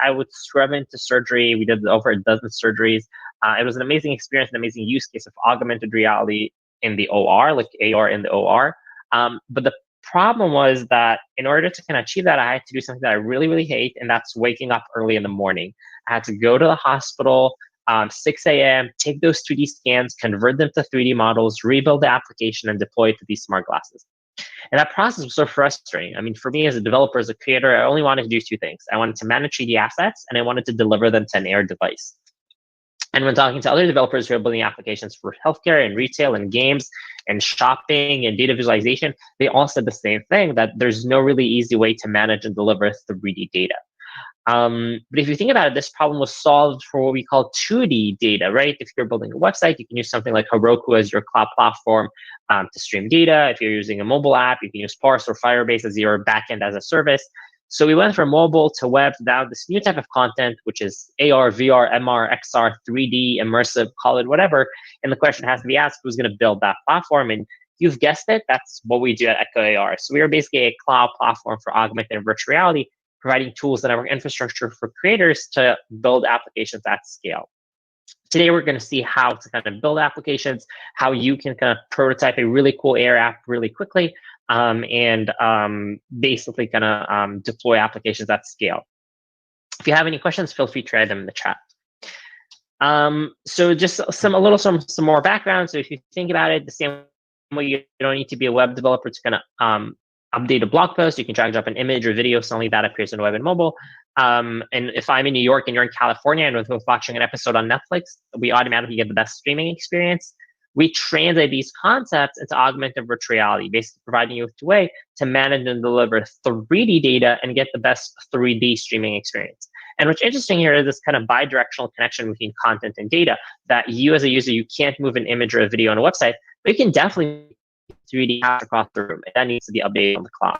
I would scrub into surgery. We did over a dozen surgeries. It was an amazing experience, an amazing use case of augmented reality in the OR, like AR in the OR. But the problem was that in order to kind of achieve that, I had to do something that I really, really hate, and that's waking up early in the morning. I had to go to the hospital, 6 a.m., take those 2D scans, convert them to 3D models, rebuild the application, and deploy it to these smart glasses. And that process was so frustrating. I mean, for me as a developer, as a creator, I only wanted to do two things. I wanted to manage 3D assets, and I wanted to deliver them to an AR device. And when talking to other developers who are building applications for healthcare and retail and games and shopping and data visualization, they all said the same thing, that there's no really easy way to manage and deliver 3D data. But if you think about it, this problem was solved for what we call 2D data, right? If you're building a website, you can use something like Heroku as your cloud platform to stream data. If you're using a mobile app, you can use Parse or Firebase as your backend as a service. So we went from mobile to web to now this new type of content, which is AR, VR, MR, XR, 3D, immersive, call it whatever. And the question has to be asked, who's going to build that platform? And you've guessed it, that's what we do at echoAR. So we are basically a cloud platform for augmented and virtual reality, providing tools and network infrastructure for creators to build applications at scale. Today, we're going to see how to kind of build applications, how you can kind of prototype a really cool AR app really quickly, and basically kind of deploy applications at scale. If you have any questions, feel free to write them in the chat. So just some more background. So if you think about it, the same way you don't need to be a web developer to kind of update a blog post, you can drag and drop an image or video, suddenly that appears on web and mobile. And if I'm in New York and you're in California and we're watching an episode on Netflix, we automatically get the best streaming experience. We translate these concepts into augmented virtual reality, basically providing you with a way to manage and deliver 3D data and get the best 3D streaming experience. And what's interesting here is this kind of bi-directional connection between content and data, that you as a user, you can't move an image or a video on a website, but you can definitely 3D across the room. That needs to be updated on the cloud.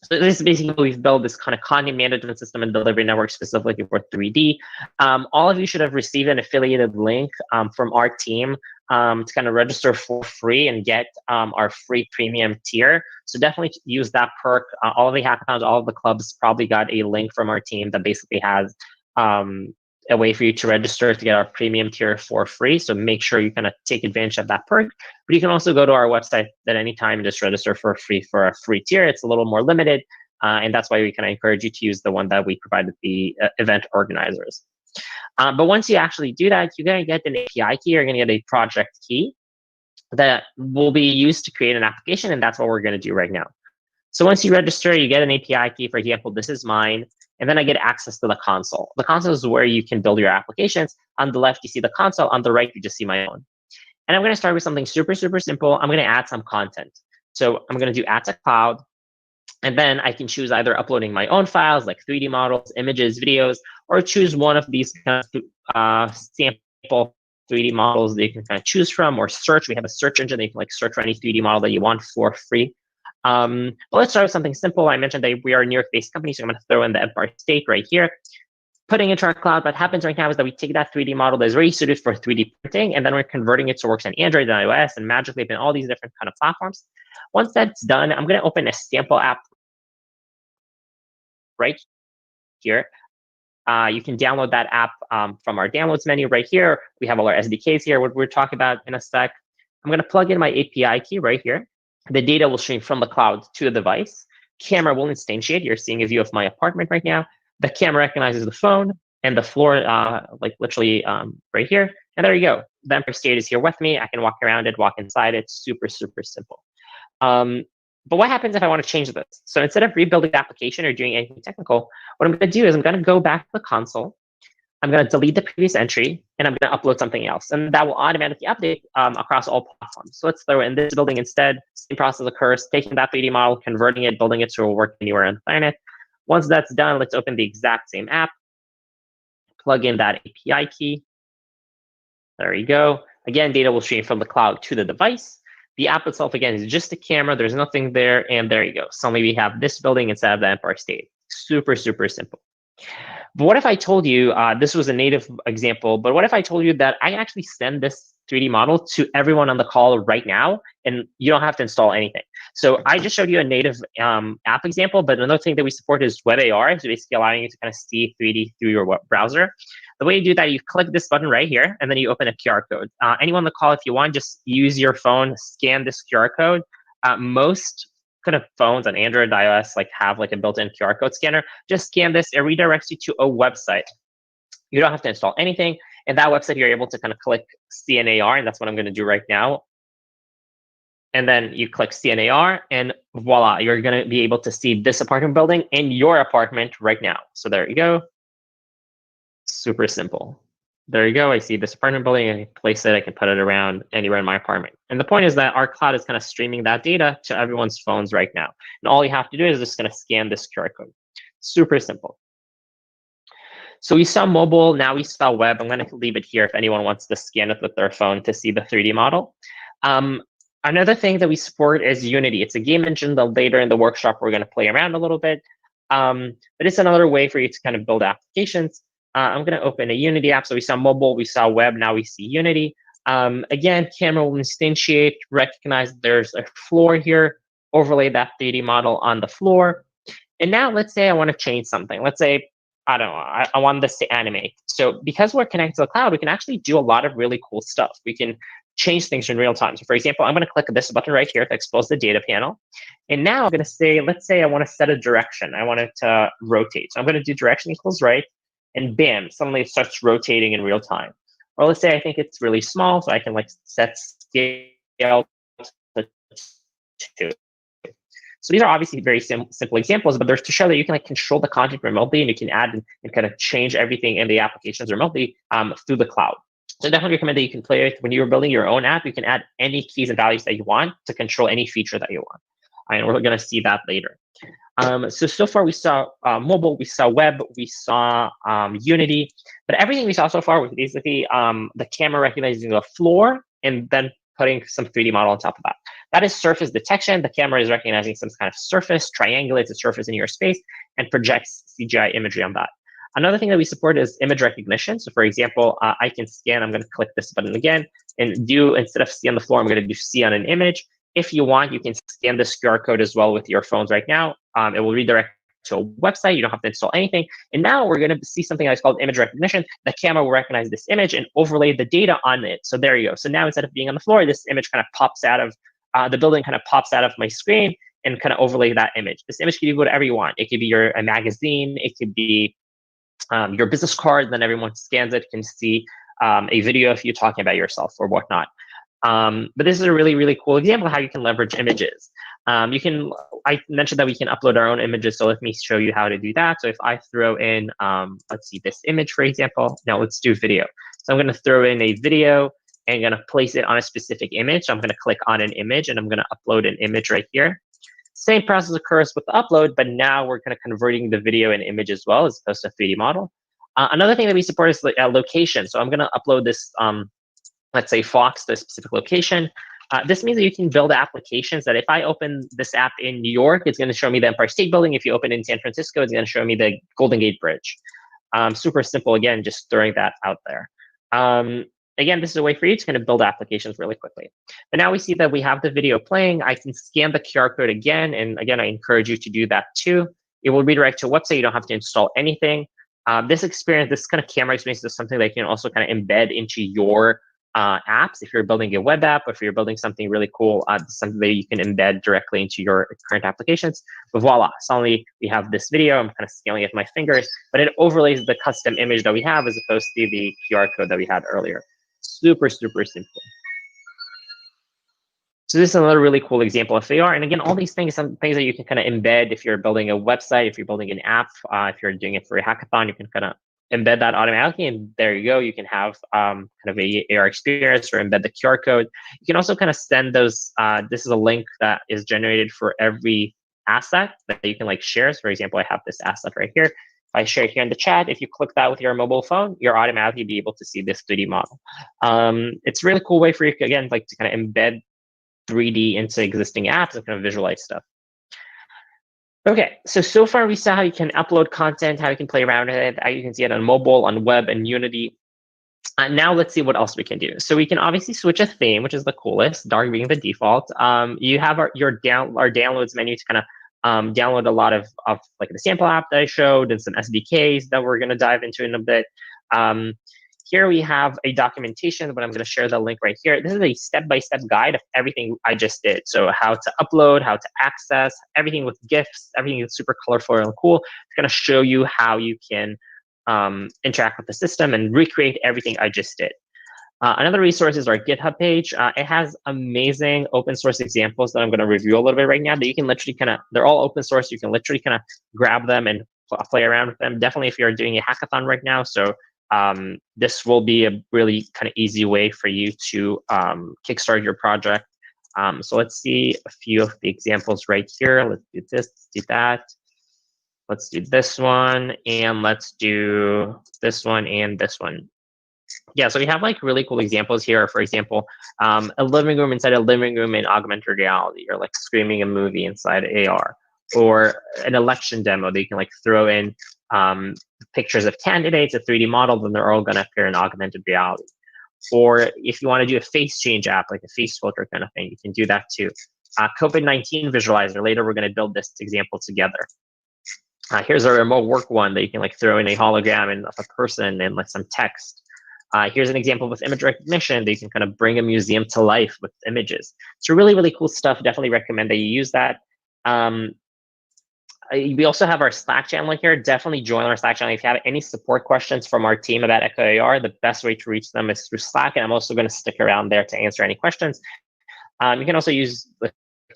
So this is basically, we've built this kind of content management system and delivery network specifically for 3D. All of you should have received an affiliated link from our team to kind of register for free and get our free premium tier. So definitely use that perk. All of the hackathons, all of the clubs probably got a link from our team that basically has a way for you to register to get our premium tier for free. So make sure you kind of take advantage of that perk. But you can also go to our website at any time and just register for free for a free tier. It's a little more limited. And that's why we kind of encourage you to use the one that we provided the event organizers. But once you actually do that, you're going to get an API key. You're going to get a project key that will be used to create an application. And that's what we're going to do right now. So once you register, you get an API key. For example, this is mine. And then I get access to the console. The console is where you can build your applications. On the left, you see the console. On the right, you just see my own. And I'm going to start with something super, super simple. I'm going to add some content. So I'm going to do add to cloud. And then I can choose either uploading my own files, like 3D models, images, videos, or choose one of these kind of sample 3D models that you can kind of choose from, or search. We have a search engine that you can like search for any 3D model that you want for free. But let's start with something simple. I mentioned that we are a New York-based company, so I'm going to throw in the Empire State right here. Putting into our cloud, what happens right now is that we take that 3D model that is already suited for 3D printing, and then we're converting it to works on Android and iOS and Magic Leap and all these different kind of platforms. Once that's done, I'm going to open a sample app right here. You can download that app from our downloads menu right here. We have all our SDKs here, what we're talking about in a sec. I'm going to plug in my API key right here. The data will stream from the cloud to the device. Camera will instantiate. You're seeing a view of my apartment right now. The camera recognizes the phone and the floor, like literally right here. And there you go. The Empire State is here with me. I can walk around it, walk inside it. Super, super simple. But what happens if I want to change this? So instead of rebuilding the application or doing anything technical, what I'm going to do is I'm going to go back to the console. I'm going to delete the previous entry, and I'm going to upload something else. And that will automatically update across all platforms. So let's throw in this building instead. Same process occurs, taking that 3D model, converting it, building it to work anywhere on the planet. Once that's done, let's open the exact same app, plug in that API key. There you go. Again, data will stream from the cloud to the device. The app itself, again, is just a camera. There's nothing there. And there you go. So maybe we have this building instead of the Empire State. Super, super simple. But what if I told you, this was a native example, but what if I told you that I actually send this 3D model to everyone on the call right now, and you don't have to install anything. So I just showed you a native app example, but another thing that we support is echoAR, so basically allowing you to kind of see 3D through your web browser. The way you do that, you click this button right here, and then you open a QR code. Anyone on the call, if you want, just use your phone, scan this QR code. Most kind of phones on Android, iOS, like have like a built-in QR code scanner. Just scan this, it redirects you to a website. You don't have to install anything. And that website, you're able to kind of click CNAR, and that's what I'm going to do right now. And then you click CNAR, and voila, you're going to be able to see this apartment building in your apartment right now. So there you go. Super simple. There you go. I see this apartment building. I can place it. I can put it around anywhere in my apartment. And the point is that our cloud is kind of streaming that data to everyone's phones right now. And all you have to do is just going to scan this QR code. Super simple. So we saw mobile, now we saw web. I'm going to leave it here if anyone wants to scan it with their phone to see the 3D model. Another thing that we support is Unity. It's a game engine that later in the workshop we're going to play around a little bit. But it's another way for you to kind of build applications. I'm going to open a Unity app. So we saw mobile, we saw web, now we see Unity. Again, camera will instantiate, recognize there's a floor here, overlay that 3D model on the floor. And now let's say I want to change something. Let's say, I don't know, I want this to animate. So because we're connected to the cloud, we can actually do a lot of really cool stuff. We can change things in real time. So for example, I'm going to click this button right here to expose the data panel. And now I'm going to say, let's say I want to set a direction. I want it to rotate. So I'm going to do direction equals right. And bam, suddenly it starts rotating in real time. Or let's say I think it's really small, so I can like set scale to 2. So these are obviously very simple examples, but they're to show that you can like control the content remotely, and you can add and kind of change everything in the applications remotely through the cloud. So I definitely recommend that you can play with when you're building your own app. You can add any keys and values that you want to control any feature that you want. And we're going to see that later. So far we saw mobile, we saw web, we saw Unity, but everything we saw so far was basically the camera recognizing the floor and then putting some 3D model on top of that. That is surface detection. The camera is recognizing some kind of surface, triangulates a surface in your space, and projects CGI imagery on that. Another thing that we support is image recognition. So for example, I can scan, I'm going to click this button again, and do, instead of see on the floor, I'm going to do see on an image. If you want, you can scan this QR code as well with your phones right now. It will redirect to a website. You don't have to install anything. And now we're going to see something that's called image recognition. The camera will recognize this image and overlay the data on it. So there you go. So now instead of being on the floor, this image kind of pops out of, the building kind of pops out of my screen and kind of overlay that image. This image can be whatever you want. It could be a magazine. It could be your business card. Then everyone scans it, can see a video of you talking about yourself or whatnot. But this is a really, really cool example of how you can leverage images. I mentioned that we can upload our own images, so let me show you how to do that. So if I throw in, let's see, this image, for example. Now let's do video. So I'm going to throw in a video and I'm going to place it on a specific image. So I'm going to click on an image and I'm going to upload an image right here. Same process occurs with the upload, but now we're kind of converting the video and image as well as opposed to 3D model. Another thing that we support is location. So I'm going to upload this, let's say Fox to a specific location. This means that you can build applications that if I open this app in New York, it's going to show me the Empire State Building. If you open it in San Francisco, it's going to show me the Golden Gate Bridge. Super simple, again, just throwing that out there. Again, this is a way for you to kind of build applications really quickly. But now we see that we have the video playing. I can scan the QR code again. And again, I encourage you to do that too. It will redirect to a website. You don't have to install anything. This experience, this kind of camera experience is something that you can also kind of embed into your apps. If you're building a web app, or if you're building something really cool, something that you can embed directly into your current applications. But voila, suddenly we have this video. I'm kind of scaling it with my fingers, but it overlays the custom image that we have as opposed to the QR code that we had earlier. Super, super simple. So this is another really cool example of AR. And again, all these things, some things that you can kind of embed if you're building a website, if you're building an app, if you're doing it for a hackathon, you can kind of embed that automatically, and there you go. You can have kind of a AR experience or embed the QR code. You can also kind of send those. This is a link that is generated for every asset that you can like share. So for example, I have this asset right here. If I share it here in the chat, if you click that with your mobile phone, you're automatically be able to see this 3D model. It's a really cool way for you, again, like to kind of embed 3D into existing apps and kind of visualize stuff. Okay, so far we saw how you can upload content, how you can play around with it, how you can see it on mobile, on web, and Unity. Now let's see what else we can do. So we can obviously switch a theme, which is the coolest, dark being the default. You have our downloads menu to kind of download a lot of like the sample app that I showed and some SDKs that we're going to dive into in a bit. Here we have a documentation, but I'm going to share the link right here. This is a step-by-step guide of everything I just did. So how to upload, how to access, everything with GIFs, everything is super colorful and cool. It's going to show you how you can interact with the system and recreate everything I just did. Another resource is our GitHub page. It has amazing open source examples that I'm going to review a little bit right now that you can literally they're all open source. You can literally kind of grab them and play around with them. Definitely if you're doing a hackathon right now. So this will be a really kind of easy way for you to kickstart your project. So let's see a few of the examples right here. Let's do this, let's do that. Let's do this one, and let's do this one and this one. Yeah, so we have like really cool examples here. For example, a living room inside a living room in augmented reality, or like streaming a movie inside AR, or an election demo that you can like throw in pictures of candidates, a 3D model, and they're all going to appear in augmented reality. Or if you want to do a face change app, like a face filter kind of thing, you can do that too. COVID-19 visualizer. Later, we're going to build this example together. Here's a remote work one that you can like throw in a hologram and a person and like some text. Here's an example with image recognition that you can kind of bring a museum to life with images. So really, really cool stuff. Definitely recommend that you use that. We also have our Slack channel here. Definitely join our Slack channel. If you have any support questions from our team about echoAR, the best way to reach them is through Slack. And I'm also going to stick around there to answer any questions. You can also use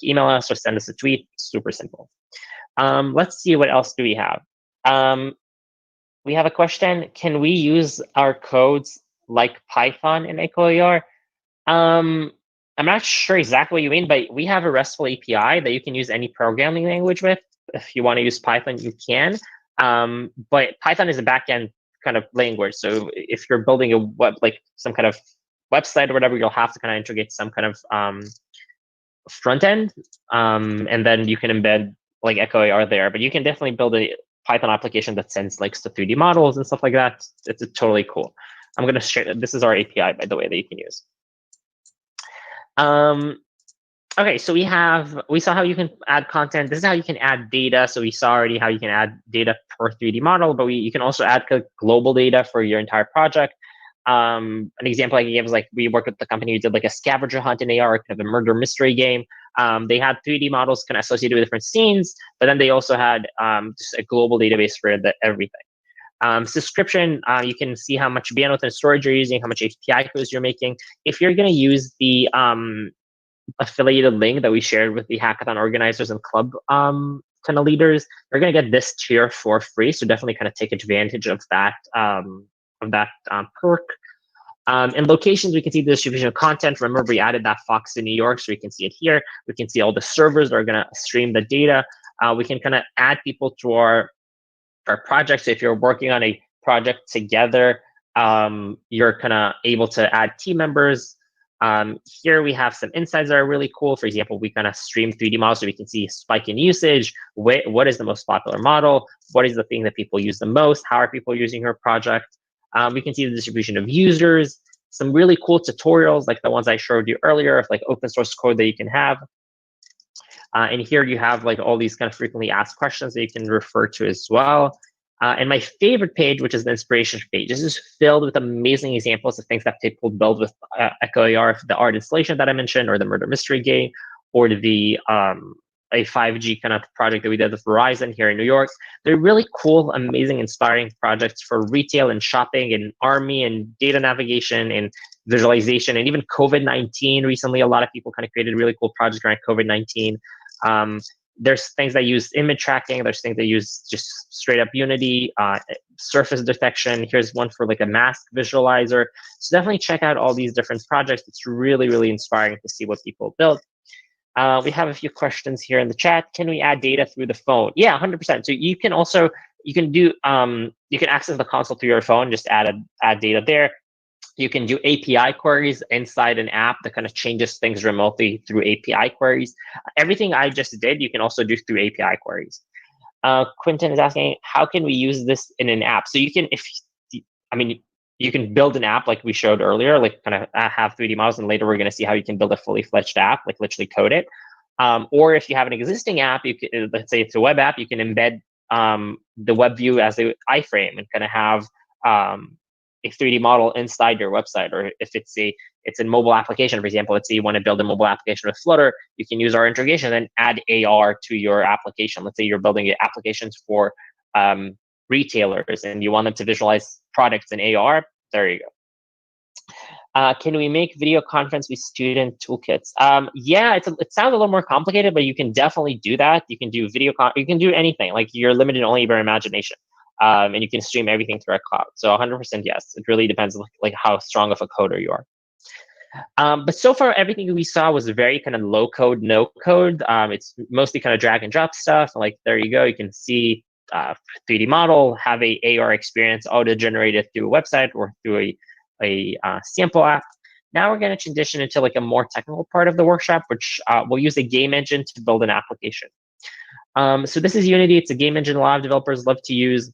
email us or send us a tweet. Super simple. Let's see, what else do we have? We have a question. Can we use our codes like Python in echoAR? I'm not sure exactly what you mean, but we have a RESTful API that you can use any programming language with. If you want to use Python, you can. But Python is a backend kind of language. So if you're building a web, like some kind of website or whatever, you'll have to kind of integrate some kind of front end, and then you can embed like echoAR there. But you can definitely build a Python application that sends links to 3D models and stuff like that. It's totally cool. I'm going to share. This is our API, by the way, that you can use. Okay, so we saw how you can add content. This is how you can add data. So we saw already how you can add data per 3D model, but you can also add global data for your entire project. An example I can give is like we worked with the company who did like a scavenger hunt in AR, kind of a murder mystery game. They had 3D models kind of associated with different scenes, but then they also had just a global database for everything. Subscription, you can see how much bandwidth and storage you're using, how much API calls you're making. If you're going to use the affiliated link that we shared with the hackathon organizers and club kind of leaders, you're going to get this tier for free. So definitely kind of take advantage of that perk. In locations, we can see the distribution of content. Remember, we added that Fox in New York, so we can see it here. We can see all the servers that are going to stream the data. We can kind of add people to our project. So if you're working on a project together, you're kind of able to add team members. Here we have some insights that are really cool. For example, we kind of stream 3D models so we can see a spike in usage. What is the most popular model? What is the thing that people use the most? How are people using your project? We can see the distribution of users, some really cool tutorials like the ones I showed you earlier of like open source code that you can have. And here you have like all these kind of frequently asked questions that you can refer to as well. And my favorite page, which is the inspiration page, this is filled with amazing examples of things that people build with echoAR, the art installation that I mentioned, or the murder mystery game, or the a 5G kind of project that we did with Verizon here in New York. They're really cool, amazing, inspiring projects for retail and shopping and army and data navigation and visualization, and even COVID-19. Recently, a lot of people kind of created really cool projects around COVID-19. There's things that use image tracking. There's things that use just straight up Unity, surface detection. Here's one for like a mask visualizer. So definitely check out all these different projects. It's really, really inspiring to see what people build. We have a few questions here in the chat. Can we add data through the phone? Yeah, 100%. So you can also, you can access the console through your phone, just add data there. You can do API queries inside an app that kind of changes things remotely through API queries. Everything I just did, you can also do through API queries. Quentin is asking, how can we use this in an app? So you can, you can build an app like we showed earlier, like kind of have 3D models, and later we're going to see how you can build a fully fledged app, like literally code it. Or if you have an existing app, you can, let's say it's a web app, you can embed the web view as an iframe and kind of have a 3D model inside your website. Or if it's a mobile application, for example, let's say you want to build a mobile application with Flutter, you can use our integration and then add AR to your application. Let's say you're building applications for retailers and you want them to visualize products in AR. There you go. Can we make video conference with student toolkits? Yeah, it sounds a little more complicated, but you can definitely do that. You can do you can do anything. Like, you're limited only by imagination. And you can stream everything through a cloud. So 100% yes. It really depends like how strong of a coder you are. But so far, everything we saw was very kind of low code, no code. It's mostly kind of drag and drop stuff. Like, there you go. You can see 3D model, have a AR experience auto-generated through a website or through a sample app. Now we're going to transition into like a more technical part of the workshop, which we'll use a game engine to build an application. So this is Unity. It's a game engine a lot of developers love to use.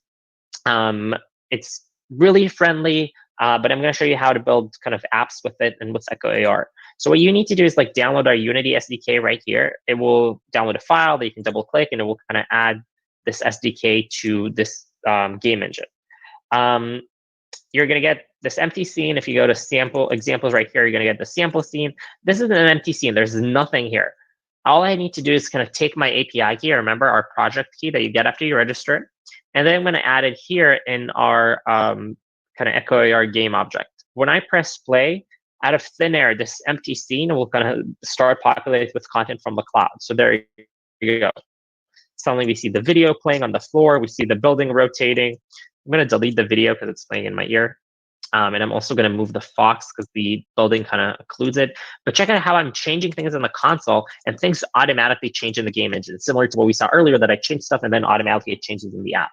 It's really friendly, but I'm going to show you how to build kind of apps with it and what's echoAR. So what you need to do is like download our Unity SDK right here. It will download a file that you can double click, and it will kind of add this SDK to this game engine. You're going to get this empty scene. If you go to sample examples right here, you're going to get the sample scene. This is an empty scene. There's nothing here. All I need to do is kind of take my API key, remember our project key that you get after you register, and then I'm going to add it here in our kind of echoAR game object. When I press play, out of thin air, this empty scene will kind of start populating with content from the cloud. So there you go. Suddenly we see the video playing on the floor. We see the building rotating. I'm going to delete the video because it's playing in my ear. And I'm also going to move the fox because the building kind of occludes it. But check out how I'm changing things in the console, and things automatically change in the game engine. Similar to what we saw earlier, that I changed stuff and then automatically it changes in the app.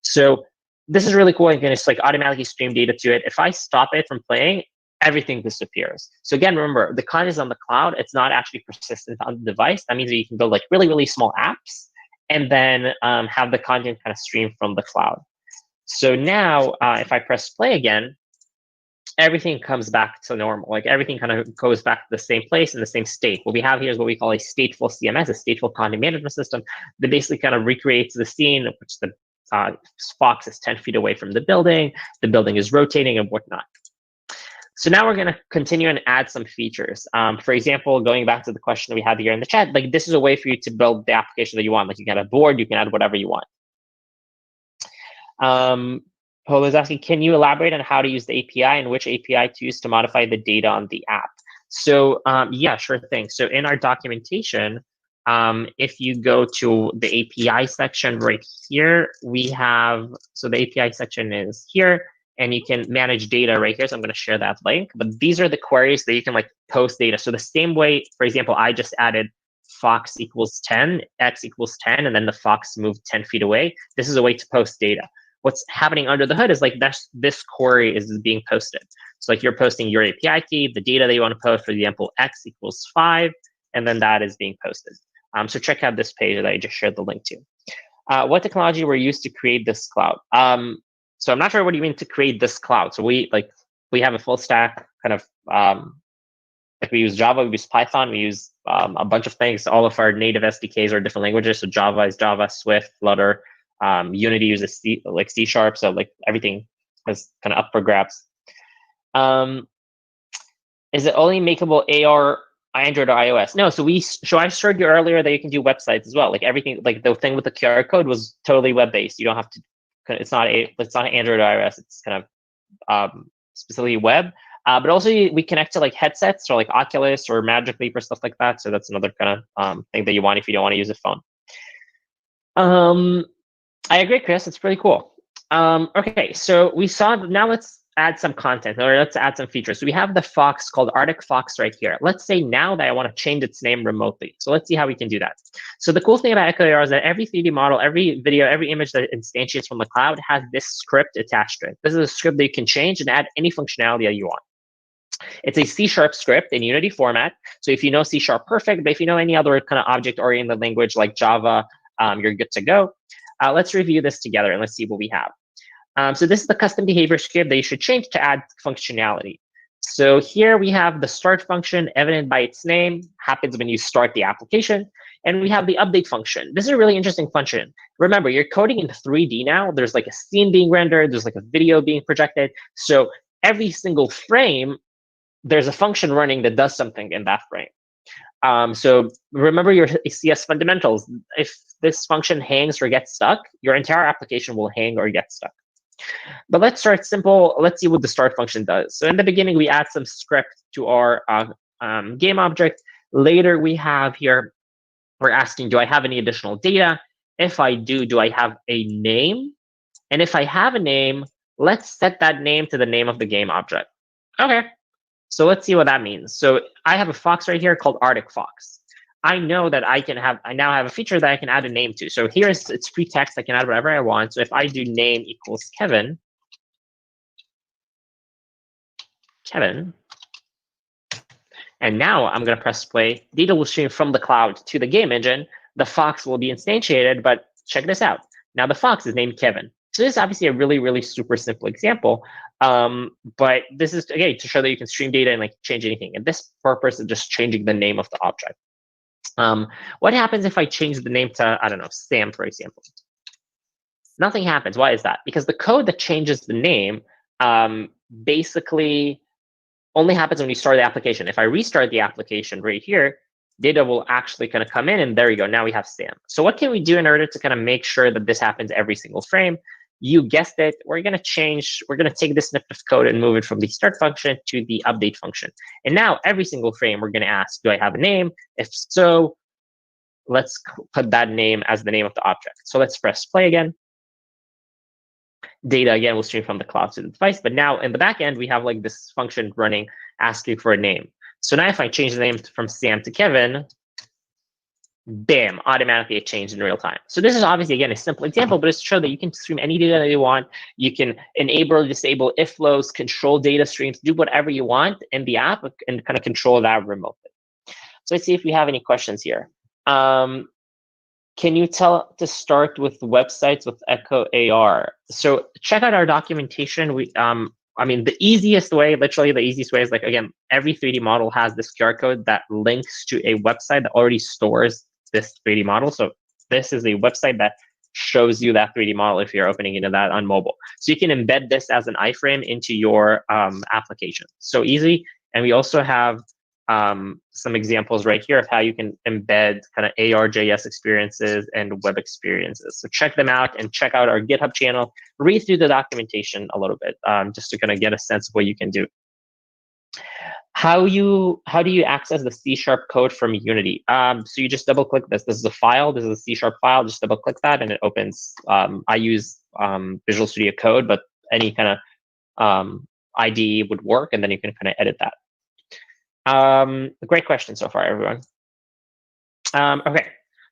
So this is really cool. You can just like automatically stream data to it. If I stop it from playing, everything disappears. So again, remember, the content is on the cloud. It's not actually persistent on the device. That means that you can build like really, really small apps and then have the content kind of stream from the cloud. So now if I press play again, everything comes back to normal. Like, everything kind of goes back to the same place in the same state. What we have here is what we call a stateful CMS, a stateful content management system, that basically kind of recreates the scene, which the fox is 10 feet away from the building is rotating and whatnot. So now we're going to continue and add some features. For example, going back to the question that we had here in the chat, like, this is a way for you to build the application that you want. Like, you can add a board, you can add whatever you want. Paul is asking, can you elaborate on how to use the API and which API to use to modify the data on the app? So yeah, sure thing. So in our documentation, if you go to the API section right here, we have, so the API section is here, and you can manage data right here. So I'm going to share that link. But these are the queries that you can like post data. So the same way, for example, I just added fox equals 10, x equals 10, and then the fox moved 10 feet away. This is a way to post data. What's happening under the hood is like this query is being posted. So like, you're posting your API key, the data that you want to post, for example, x equals 5, and then that is being posted. So check out this page that I just shared the link to. What technology were used to create this cloud? So I'm not sure what do you mean to create this cloud. So we have a full stack kind of, like, we use Java, we use Python, we use a bunch of things. All of our native SDKs are different languages. So Java is Java, Swift, Flutter. Unity uses C Sharp, so like everything is kind of up for grabs. Is it only makeable AR, Android, or iOS? No. So I showed you earlier that you can do websites as well. Like, everything, like the thing with the QR code was totally web based. You don't have to. It's not Android or iOS. It's kind of specifically web. But also we connect to like headsets or like Oculus or Magic Leap or stuff like that. So that's another kind of thing that you want if you don't want to use a phone. I agree, Chris. It's pretty cool. Okay, so we saw, now let's add some content, or let's add some features. So we have the fox called Arctic Fox right here. Let's say now that I want to change its name remotely. So let's see how we can do that. So the cool thing about echoAR is that every 3D model, every video, every image that instantiates from the cloud has this script attached to it. This is a script that you can change and add any functionality that you want. It's a C# script in Unity format. So if you know C# perfect, but if you know any other kind of object-oriented language like Java, you're good to go. Let's review this together and let's see what we have. So this is the custom behavior script that you should change to add functionality. So here we have the start function, evident by its name, happens when you start the application. And we have the update function. This is a really interesting function. Remember, you're coding in 3D now. There's like a scene being rendered. There's like a video being projected. So every single frame, there's a function running that does something in that frame. So remember your CS fundamentals. If this function hangs or gets stuck, your entire application will hang or get stuck. But let's start simple. Let's see what the start function does. So in the beginning, we add some script to our game object. Later, we have here, we're asking, do I have any additional data? If I do I have a name? And if I have a name, let's set that name to the name of the game object. Okay, so let's see what that means. So I have a fox right here called Arctic Fox. I know that I now have a feature that I can add a name to. So here's its free text. I can add whatever I want. So if I do name equals Kevin, and now I'm going to press play. Data will stream from the cloud to the game engine. The fox will be instantiated, but check this out. Now the fox is named Kevin. So this is obviously a really, really super simple example. But this is, again, to show that you can stream data and like change anything. And this purpose is just changing the name of the object. What happens if I change the name to, I don't know, Sam, for example? Nothing happens. Why is that? Because the code that changes the name basically only happens when you start the application. If I restart the application right here, data will actually kind of come in, and there you go. Now we have Sam. So what can we do in order to kind of make sure that this happens every single frame? You guessed it. We're going to take this snippet of code and move it from the start function to the update function. And now every single frame, we're going to ask, do I have a name? If so, let's put that name as the name of the object. So let's press play again. Data again will stream from the cloud to the device, but now in the back end we have like this function running asking for a name. So now if I change the name from Sam to Kevin, bam, automatically it changed in real time. So this is obviously, again, a simple example, but it's to show that you can stream any data that you want. You can enable or disable if flows, control data streams, do whatever you want in the app and kind of control that remotely. So let's see if we have any questions here. Can you tell to start with websites with echoAR? So check out our documentation. I mean, the easiest way, literally the easiest way is like, again, every 3D model has this QR code that links to a website that already stores this 3D model. So this is a website that shows you that 3D model if you're opening into that on mobile. So you can embed this as an iframe into your application. So easy. And we also have some examples right here of how you can embed kind of AR.js experiences and web experiences. So check them out and check out our GitHub channel. Read through the documentation a little bit just to kind of get a sense of what you can do. How do you access the C# code from Unity? So you just double click this. This is a file. This is a C# file. Just double click that and it opens. I use Visual Studio Code, but any kind of IDE would work, and then you can kind of edit that. Great question so far, everyone. Okay,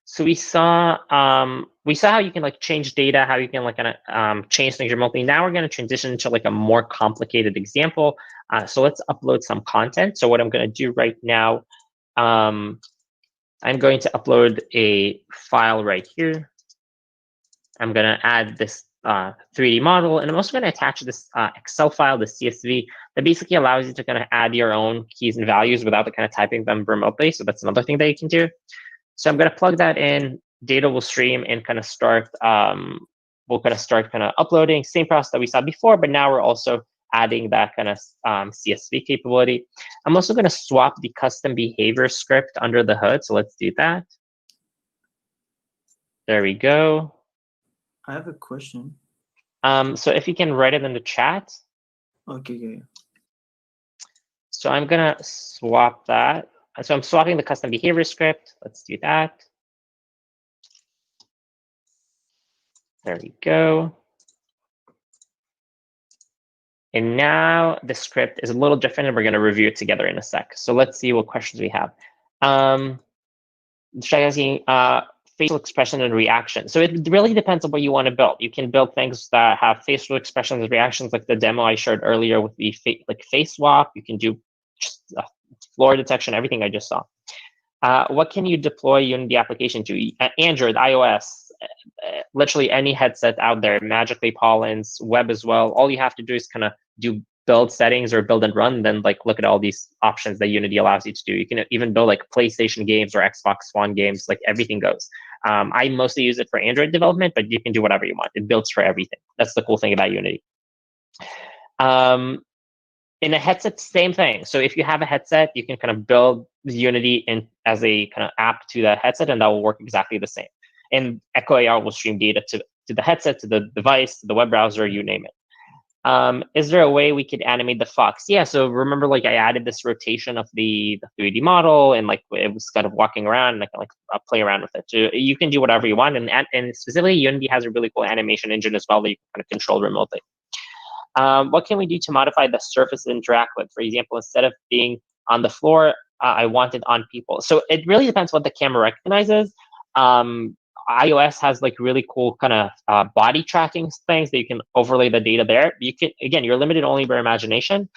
so we saw how you can like change data, how you can like kind of change things remotely. Now we're going to transition to like a more complicated example. So let's upload some content. So what I'm going to do right now, I'm going to upload a file right here. I'm going to add this 3D model, and I'm also going to attach this Excel file, the CSV, that basically allows you to kind of add your own keys and values without the kind of typing them remotely. So that's another thing that you can do. So I'm going to plug that in. Data will stream and kind of start. We'll kind of start kind of uploading. Same process that we saw before, but now we're also adding that kind of CSV capability. I'm also going to swap the custom behavior script under the hood. So let's do that. There we go. I have a question. So if you can write it in the chat. Okay, yeah. So I'm going to swap that. So I'm swapping the custom behavior script. Let's do that. There we go. And now the script is a little different, and we're going to review it together in a sec. So let's see what questions we have. Facial expression and reaction. So it really depends on what you want to build. You can build things that have facial expressions and reactions, like the demo I showed earlier with the face swap. You can do floor detection, everything I just saw. What can you deploy Unity application to? Android, iOS, literally any headset out there, magically Pollens, web as well. All you have to do is kind of do build settings or build and run, and then like look at all these options that Unity allows you to do. You can even build like PlayStation games or Xbox One games, like everything goes. I mostly use it for Android development, but you can do whatever you want. It builds for everything. That's the cool thing about Unity. In a headset, same thing. So if you have a headset, you can kind of build Unity in as a kind of app to that headset, and that will work exactly the same. And echoAR will stream data to the headset, to the device, to the web browser, you name it. Is there a way we could animate the fox? Yeah, so remember, like I added this rotation of the 3D model, and like it was kind of walking around, and I can like play around with it. So you can do whatever you want, and specifically Unity has a really cool animation engine as well that you can kind of control remotely. What can we do to modify the surface to interact with? For example, instead of being on the floor, I want it on people. So it really depends what the camera recognizes. iOS has like really cool kind of body tracking things that you can overlay the data there. You can, again, you're limited only by imagination.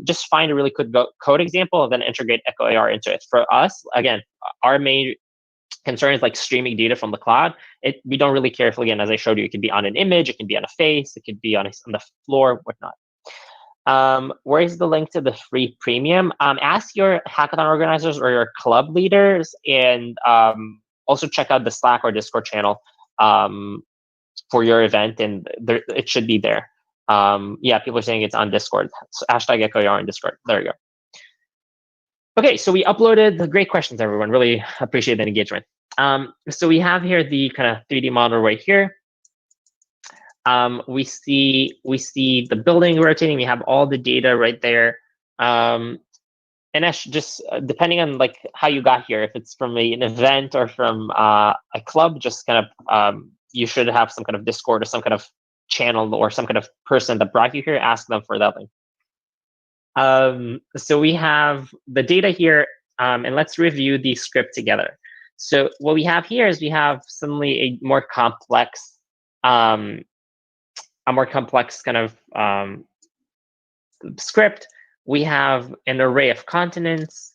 Just find a really good code example and then integrate echoAR into it. For us, again, our main concern is like streaming data from the cloud. We don't really care if, again, as I showed you, it can be on an image, it can be on a face, it could be on the floor, whatnot. Where is the link to the free premium? Ask your hackathon organizers or your club leaders, and also check out the Slack or Discord channel for your event, and it should be there. Yeah, people are saying it's on Discord. So hashtag echoAR on Discord. There you go. Okay, so we uploaded the great questions, everyone. Really appreciate the engagement. So we have here the kind of 3D model right here. We see the building rotating. We have all the data right there. And Ash, just depending on like how you got here, if it's from an event or from a club, just kind of you should have some kind of Discord or some kind of channel or some kind of person that brought you here. Ask them for that link. So we have the data here, and let's review the script together. So what we have here is we have suddenly a more complex kind of script. We have an array of continents.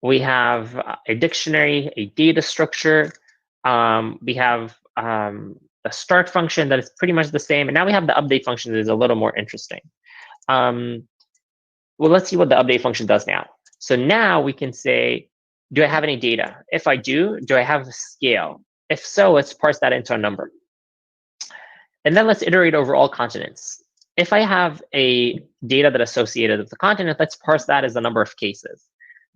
We have a dictionary, a data structure. We have a start function that is pretty much the same, and now we have the update function that is a little more interesting. Well, let's see what the update function does now. So now we can say, do I have any data? If I do I have a scale? If so, let's parse that into a number. And then let's iterate over all continents. If I have a data that associated with the continent, let's parse that as the number of cases.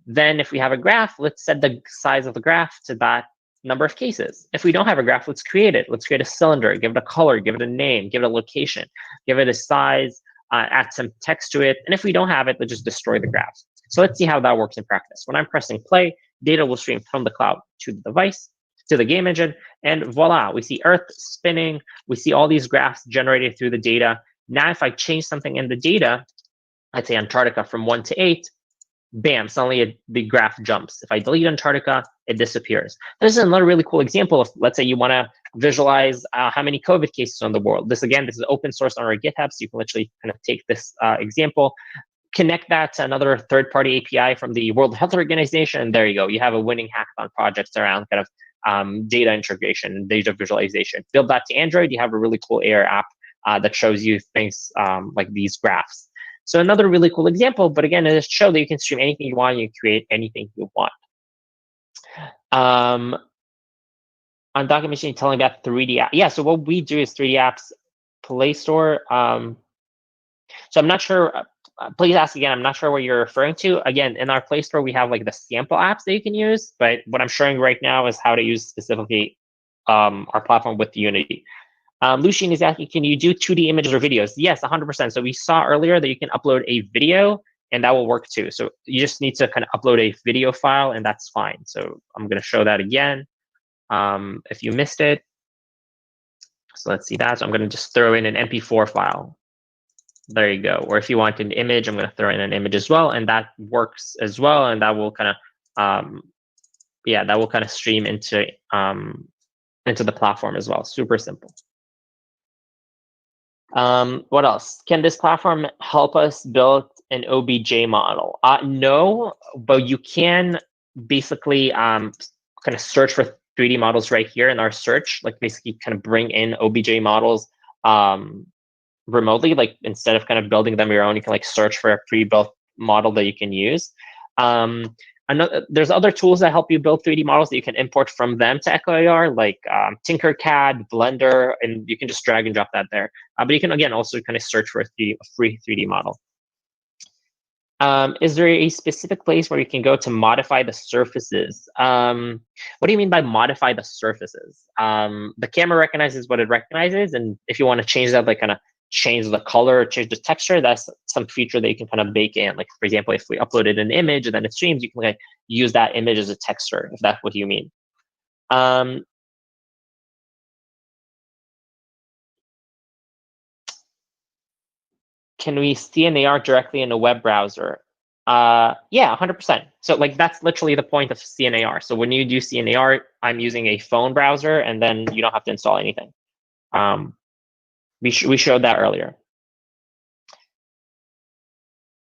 Then if we have a graph, let's set the size of the graph to that number of cases. If we don't have a graph, let's create it. Let's create a cylinder, give it a color, give it a name, give it a location, give it a size, add some text to it. And if we don't have it, let's just destroy the graph. So let's see how that works in practice. When I'm pressing play, data will stream from the cloud to the device, to the game engine, and voila, we see Earth spinning. We see all these graphs generated through the data. Now, if I change something in the data, I'd say Antarctica from 1 to 8, bam, suddenly the graph jumps. If I delete Antarctica, it disappears. This is another really cool example of, let's say you want to visualize how many COVID cases are in the world. This is open source on our GitHub, so you can literally kind of take this example, connect that to another third-party API from the World Health Organization, and there you go. You have a winning hackathon project around kind of data integration, data visualization. Build that to Android, you have a really cool AR app that shows you things like these graphs. So another really cool example, but again, it just shows that you can stream anything you want, you can create anything you want. On Document Machine, telling about 3D app. Yeah, so what we do is 3D apps Play Store. So I'm not sure, please ask again, I'm not sure what you're referring to. Again, in our Play Store, we have like the sample apps that you can use, but what I'm showing right now is how to use specifically our platform with Unity. Lucien is asking, can you do 2D images or videos? Yes, 100%. So we saw earlier that you can upload a video and that will work too. So you just need to kind of upload a video file and that's fine. So I'm going to show that again if you missed it. So let's see that. So I'm going to just throw in an MP4 file. There you go. Or if you want an image, I'm going to throw in an image as well. And that works as well. And that will kind of, that will kind of stream into the platform as well. Super simple. What else? Can this platform help us build an OBJ model? No, but you can basically kind of search for 3D models right here in our search, like basically kind of bring in OBJ models remotely, like instead of kind of building them your own, you can like search for a pre-built model that you can use. There's other tools that help you build 3D models that you can import from them to echoAR, like Tinkercad, Blender, and you can just drag and drop that there. But you can, again, also kind of search for a free 3D model. Is there a specific place where you can go to modify the surfaces? What do you mean by modify the surfaces? The camera recognizes what it recognizes, and if you want to change that, like kind of change the color or change the texture, that's some feature that you can kind of bake in. Like, for example, if we uploaded an image and then it streams, you can like use that image as a texture, if that's what you mean. Can we see an AR directly in a web browser? Yeah, 100%. So like that's literally the point of CNAR. So when you do CNAR, I'm using a phone browser, and then you don't have to install anything. We showed that earlier.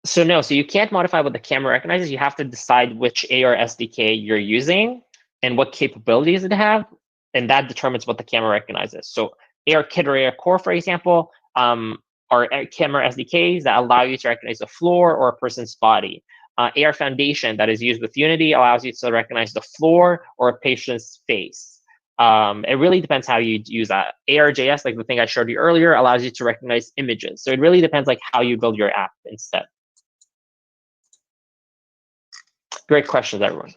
So no, so you can't modify what the camera recognizes. You have to decide which AR SDK you're using and what capabilities it have, and that determines what the camera recognizes. So AR Kit or AR Core, for example, are camera SDKs that allow you to recognize a floor or a person's body. AR Foundation, that is used with Unity, allows you to recognize the floor or a patient's face. It really depends how you use that. ARJS, like the thing I showed you earlier, allows you to recognize images. So it really depends like how you build your app instead. Great questions, everyone.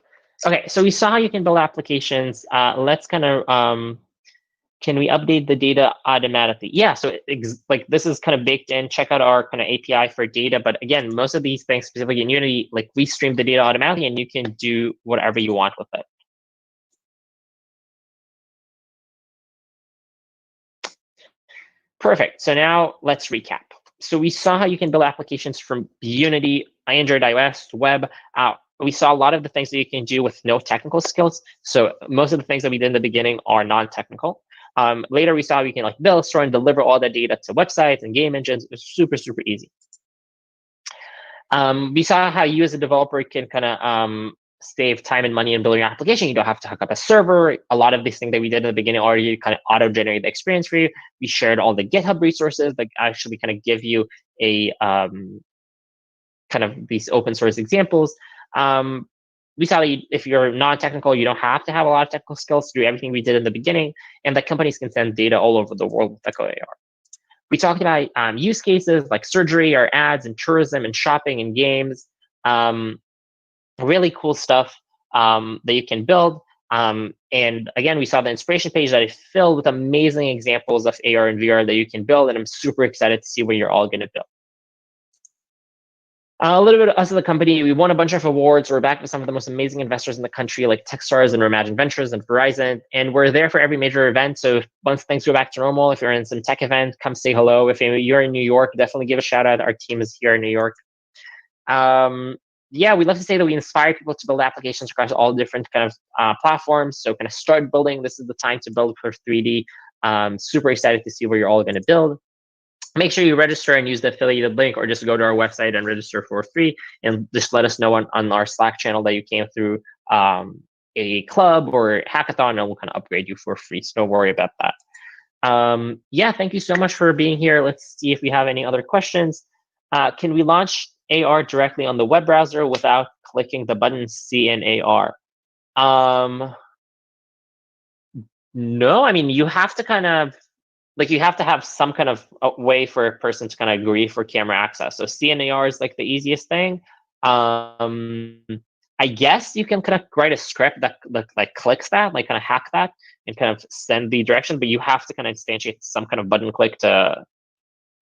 Okay, so we saw how you can build applications. Let's kind of, can we update the data automatically? Yeah, so like this is kind of baked in. Check out our kind of API for data. But again, most of these things, specifically in Unity, like we stream the data automatically, and you can do whatever you want with it. Perfect. So now let's recap. So we saw how you can build applications from Unity, Android, iOS, web. We saw a lot of the things that you can do with no technical skills. So most of the things that we did in the beginning are non-technical. Later, we saw we can like build, store, and deliver all that data to websites and game engines. It's super, super easy. We saw how you as a developer can kind of save time and money in building your application. You don't have to hook up a server. A lot of these things that we did in the beginning already kind of auto-generate the experience for you. We shared all the GitHub resources that actually kind of give you a kind of these open source examples. We saw that if you're non-technical, you don't have to have a lot of technical skills to do everything we did in the beginning, and that companies can send data all over the world with echoAR. We talked about use cases like surgery or ads and tourism and shopping and games. Really cool stuff that you can build. And again, we saw the inspiration page that is filled with amazing examples of AR and VR that you can build, and I'm super excited to see what you're all going to build. A little bit of us as a company, we won a bunch of awards. We're backed with some of the most amazing investors in the country, like Techstars and Reimagine Ventures and Verizon. And we're there for every major event. So once things go back to normal, if you're in some tech event, come say hello. If you're in New York, definitely give a shout out. Our team is here in New York. Yeah, we love to say that we inspire people to build applications across all different kind of platforms. So kind of start building. This is the time to build for 3D. Super excited to see where you're all going to build. Make sure you register and use the affiliated link, or just go to our website and register for free, and just let us know on our Slack channel that you came through a club or hackathon, and we'll kind of upgrade you for free. So don't worry about that. Yeah, thank you so much for being here. Let's see if we have any other questions. Can we launch AR directly on the web browser without clicking the button CNAR? No, I mean, you have to kind of, like you have to have some kind of a way for a person to kind of agree for camera access. So CNAR is like the easiest thing. I guess you can kind of write a script that like clicks that, like kind of hack that and kind of send the direction, but you have to kind of instantiate some kind of button click to,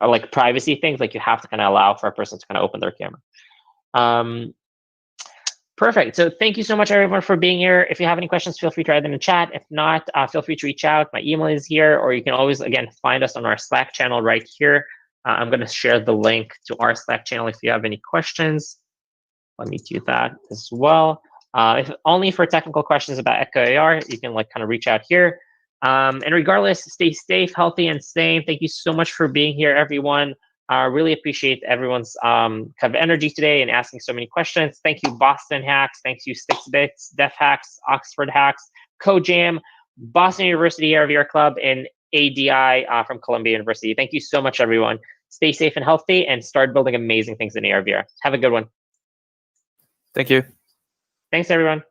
or like privacy things, like you have to kind of allow for a person to kind of open their camera. Perfect. So thank you so much, everyone, for being here. If you have any questions, feel free to write them in the chat. If not, feel free to reach out. My email is here, or you can always, again, find us on our Slack channel right here. I'm going to share the link to our Slack channel if you have any questions. Let me do that as well. If only for technical questions about echoAR, you can like kind of reach out here. And regardless, stay safe, healthy, and sane. Thank you so much for being here, everyone. Really appreciate everyone's kind of energy today and asking so many questions. Thank you, Boston Hacks. Thank you, 6bits, Def Hacks, Oxford Hacks, CoJam, Boston University AR/VR Club, and ADI from Columbia University. Thank you so much, everyone. Stay safe and healthy, and start building amazing things in AR/VR. Have a good one. Thank you. Thanks, everyone.